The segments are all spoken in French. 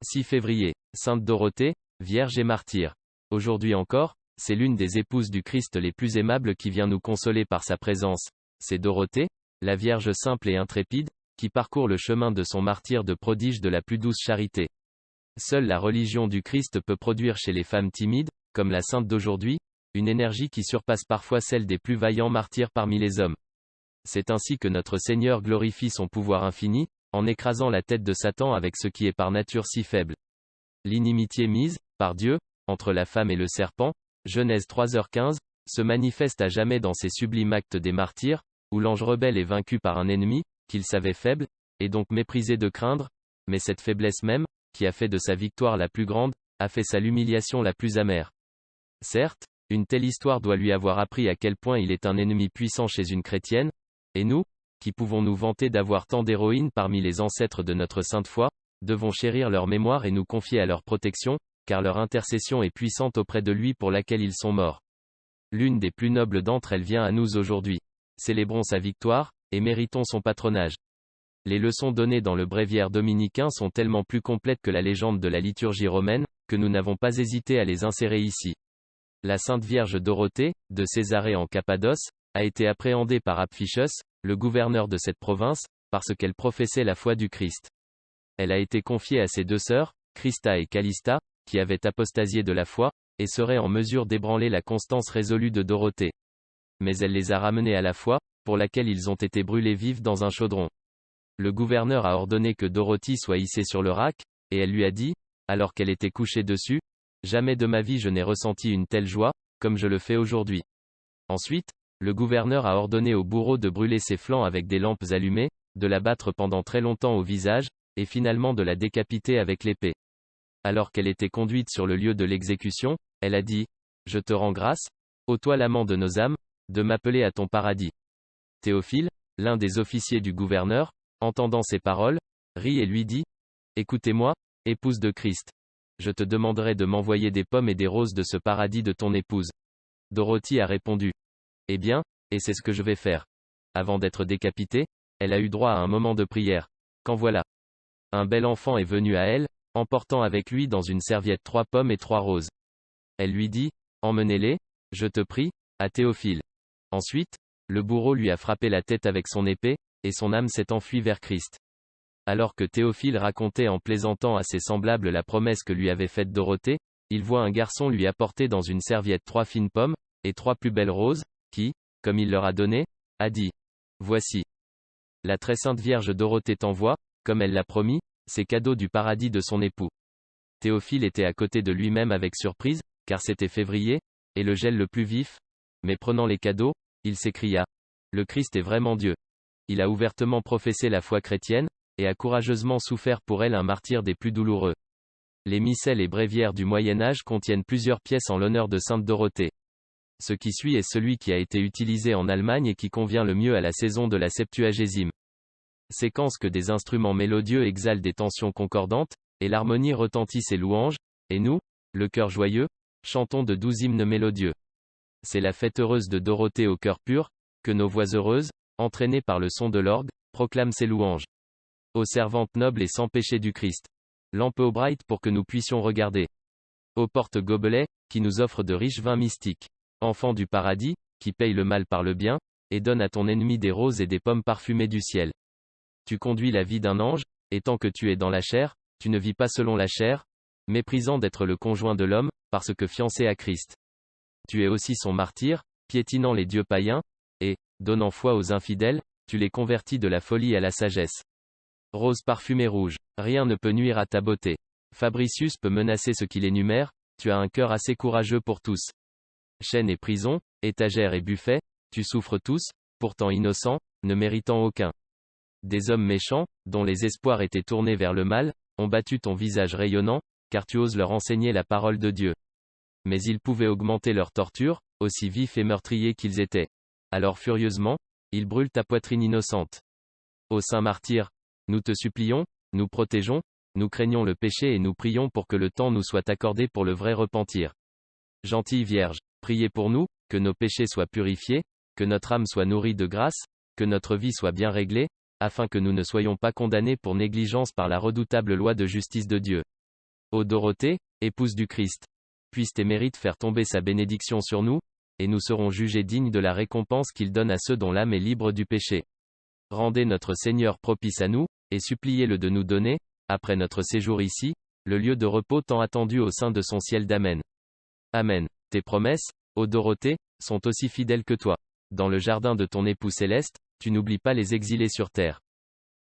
6 février. Sainte Dorothée, Vierge et martyre. Aujourd'hui encore, c'est l'une des épouses du Christ les plus aimables qui vient nous consoler par sa présence. C'est Dorothée, la Vierge simple et intrépide, qui parcourt le chemin de son martyre de prodige de la plus douce charité. Seule la religion du Christ peut produire chez les femmes timides, comme la sainte d'aujourd'hui, une énergie qui surpasse parfois celle des plus vaillants martyrs parmi les hommes. C'est ainsi que notre Seigneur glorifie son pouvoir infini, en écrasant la tête de Satan avec ce qui est par nature si faible. L'inimitié mise, par Dieu, entre la femme et le serpent, Genèse 3h15, se manifeste à jamais dans ces sublimes actes des martyrs, où l'ange rebelle est vaincu par un ennemi, qu'il savait faible, et donc méprisé de craindre, mais cette faiblesse même, qui a fait de sa victoire la plus grande, a fait sa l'humiliation la plus amère. Certes, une telle histoire doit lui avoir appris à quel point il est un ennemi puissant chez une chrétienne, et nous, qui pouvons nous vanter d'avoir tant d'héroïnes parmi les ancêtres de notre sainte foi, devons chérir leur mémoire et nous confier à leur protection, car leur intercession est puissante auprès de lui pour laquelle ils sont morts. L'une des plus nobles d'entre elles vient à nous aujourd'hui. Célébrons sa victoire, et méritons son patronage. Les leçons données dans le bréviaire dominicain sont tellement plus complètes que la légende de la liturgie romaine, que nous n'avons pas hésité à les insérer ici. La Sainte Vierge Dorothée, de Césarée en Cappadoce, a été appréhendée par Apphicos, le gouverneur de cette province, parce qu'elle professait la foi du Christ. Elle a été confiée à ses deux sœurs, Christa et Callista, qui avaient apostasié de la foi, et seraient en mesure d'ébranler la constance résolue de Dorothée. Mais elle les a ramenés à la foi, pour laquelle ils ont été brûlés vifs dans un chaudron. Le gouverneur a ordonné que Dorothée soit hissée sur le rack, et elle lui a dit, alors qu'elle était couchée dessus, « Jamais de ma vie je n'ai ressenti une telle joie, comme je le fais aujourd'hui. » Ensuite, le gouverneur a ordonné au bourreau de brûler ses flancs avec des lampes allumées, de la battre pendant très longtemps au visage, et finalement de la décapiter avec l'épée. Alors qu'elle était conduite sur le lieu de l'exécution, elle a dit, « Je te rends grâce, ô toi l'amant de nos âmes, de m'appeler à ton paradis. » Théophile, l'un des officiers du gouverneur, entendant ces paroles, rit et lui dit, « Écoutez-moi, épouse de Christ. Je te demanderai de m'envoyer des pommes et des roses de ce paradis de ton épouse. » Dorothée a répondu, « Eh bien, et c'est ce que je vais faire. » Avant d'être décapitée, elle a eu droit à un moment de prière. Quand voilà. Un bel enfant est venu à elle, emportant avec lui dans une serviette 3 pommes et 3 roses. Elle lui dit, « Emmenez-les, je te prie, à Théophile. » Ensuite, le bourreau lui a frappé la tête avec son épée, et son âme s'est enfuie vers Christ. Alors que Théophile racontait en plaisantant à ses semblables la promesse que lui avait faite Dorothée, il voit un garçon lui apporter dans une serviette 3 fines pommes, et 3 plus belles roses, qui, comme il leur a donné, a dit, « Voici. La très sainte Vierge Dorothée t'envoie, comme elle l'a promis, ces cadeaux du paradis de son époux. » Théophile était à côté de lui-même avec surprise, car c'était février, et le gel le plus vif, mais prenant les cadeaux, il s'écria, « Le Christ est vraiment Dieu. » Il a ouvertement professé la foi chrétienne, et a courageusement souffert pour elle un martyre des plus douloureux. Les missels et bréviaires du Moyen-Âge contiennent plusieurs pièces en l'honneur de sainte Dorothée. Ce qui suit est celui qui a été utilisé en Allemagne et qui convient le mieux à la saison de la Septuagésime. Séquence que des instruments mélodieux exhalent des tensions concordantes, et l'harmonie retentit ses louanges, et nous, le cœur joyeux, chantons de doux hymnes mélodieux. C'est la fête heureuse de Dorothée au cœur pur, que nos voix heureuses, entraînées par le son de l'orgue, proclament ses louanges. Ô servante noble et sans péché du Christ. Lampe au bright pour que nous puissions regarder. Ô porte gobelet, qui nous offre de riches vins mystiques. Enfant du paradis, qui paye le mal par le bien, et donne à ton ennemi des roses et des pommes parfumées du ciel. Tu conduis la vie d'un ange, et tant que tu es dans la chair, tu ne vis pas selon la chair, méprisant d'être le conjoint de l'homme, parce que fiancé à Christ. Tu es aussi son martyr, piétinant les dieux païens, et, donnant foi aux infidèles, tu les convertis de la folie à la sagesse. Rose parfumée rouge, rien ne peut nuire à ta beauté. Fabricius peut menacer ce qu'il énumère, tu as un cœur assez courageux pour tous. Chaîne et prison, étagère et buffet, tu souffres tous, pourtant innocents, ne méritant aucun. Des hommes méchants, dont les espoirs étaient tournés vers le mal, ont battu ton visage rayonnant, car tu oses leur enseigner la parole de Dieu. Mais ils pouvaient augmenter leur torture, aussi vifs et meurtriers qu'ils étaient. Alors furieusement, ils brûlent ta poitrine innocente. Ô saint martyr, nous te supplions, nous protégeons, nous craignons le péché et nous prions pour que le temps nous soit accordé pour le vrai repentir. Gentille Vierge, priez pour nous, que nos péchés soient purifiés, que notre âme soit nourrie de grâce, que notre vie soit bien réglée, afin que nous ne soyons pas condamnés pour négligence par la redoutable loi de justice de Dieu. Ô Dorothée, épouse du Christ, puissent tes mérites faire tomber sa bénédiction sur nous, et nous serons jugés dignes de la récompense qu'il donne à ceux dont l'âme est libre du péché. Rendez notre Seigneur propice à nous, et suppliez-le de nous donner, après notre séjour ici, le lieu de repos tant attendu au sein de son ciel d'Amen. Amen. Tes promesses, ô Dorothée, sont aussi fidèles que toi. Dans le jardin de ton époux céleste, tu n'oublies pas les exilés sur terre.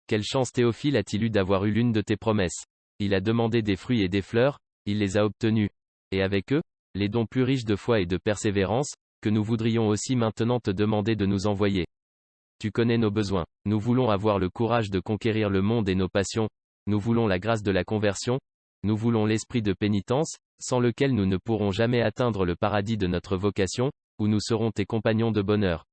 Quelle chance Théophile a-t-il eu d'avoir eu l'une de tes promesses. Il a demandé des fruits et des fleurs, il les a obtenus. Et avec eux, les dons plus riches de foi et de persévérance, que nous voudrions aussi maintenant te demander de nous envoyer. Tu connais nos besoins. Nous voulons avoir le courage de conquérir le monde et nos passions. Nous voulons la grâce de la conversion. Nous voulons l'esprit de pénitence, sans lequel nous ne pourrons jamais atteindre le paradis de notre vocation, où nous serons tes compagnons de bonheur.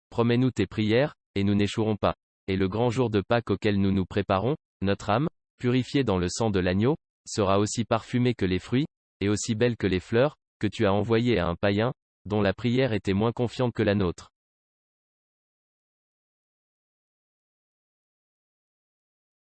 Promets-nous tes prières, et nous n'échouerons pas. Et le grand jour de Pâques auquel nous nous préparons, notre âme, purifiée dans le sang de l'agneau, sera aussi parfumée que les fruits, et aussi belle que les fleurs, que tu as envoyées à un païen, dont la prière était moins confiante que la nôtre.